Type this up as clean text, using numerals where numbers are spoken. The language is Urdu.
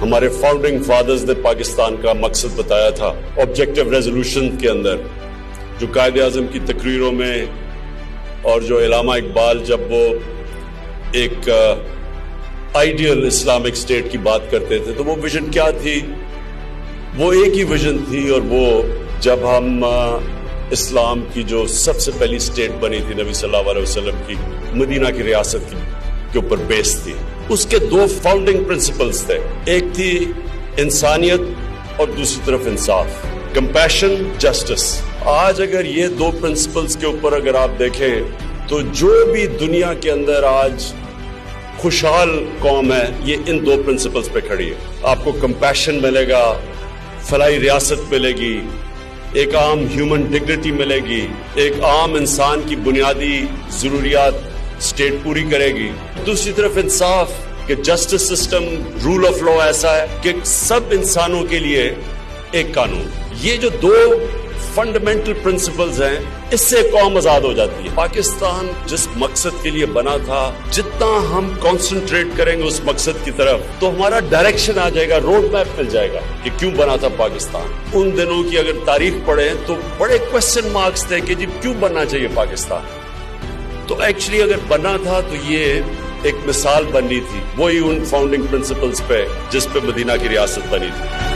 ہمارے فاؤنڈنگ فادرز نے پاکستان کا مقصد بتایا تھا آبجیکٹو ریزولوشن کے اندر، جو قائد اعظم کی تقریروں میں اور جو علامہ اقبال جب وہ ایک آئیڈیل اسلامک اسٹیٹ کی بات کرتے تھے تو وہ ویژن کیا تھی؟ وہ ایک ہی ویژن تھی، اور وہ جب ہم اسلام کی جو سب سے پہلی اسٹیٹ بنی تھی نبی صلی اللہ علیہ وسلم کی، مدینہ کی ریاست کے اوپر بیس تھی، اس کے دو فاؤنڈنگ پرنسپلز تھے، ایک تھی انسانیت اور دوسری طرف انصاف، کمپیشن، جسٹس۔ آج اگر یہ دو پرنسپلز کے اوپر اگر آپ دیکھیں تو جو بھی دنیا کے اندر آج خوشحال قوم ہے یہ ان دو پرنسپلز پہ کھڑی ہے۔ آپ کو کمپیشن ملے گا، فلاحی ریاست ملے گی، ایک عام ہیومن ڈگنیٹی ملے گی، ایک عام انسان کی بنیادی ضروریات اسٹیٹ پوری کرے گی، دوسری طرف انصاف کہ justice system, rule of law ایسا ہے کہ سب انسانوں کے لیے ایک قانون۔ یہ جو دو فنڈامنٹل پرنسپلز ہیں، اس سے قوم آزاد ہو جاتی ہے۔ پاکستان جس مقصد کے لیے بنا تھا، جتنا ہم کانسنٹریٹ کریں گے اس مقصد کی طرف تو ہمارا ڈائریکشن آ جائے گا، روڈ میپ مل جائے گا کہ کیوں بنا تھا پاکستان۔ ان دنوں کی اگر تاریخ پڑھیں تو بڑے کوسچن مارکس تھے کہ جی کیوں بننا چاہیے پاکستان۔ تو ایکچولی اگر بنا تھا تو یہ ایک مثال بننی تھی، وہی ان فاؤنڈنگ پرنسپلز پہ جس پہ مدینہ کی ریاست بنی تھی۔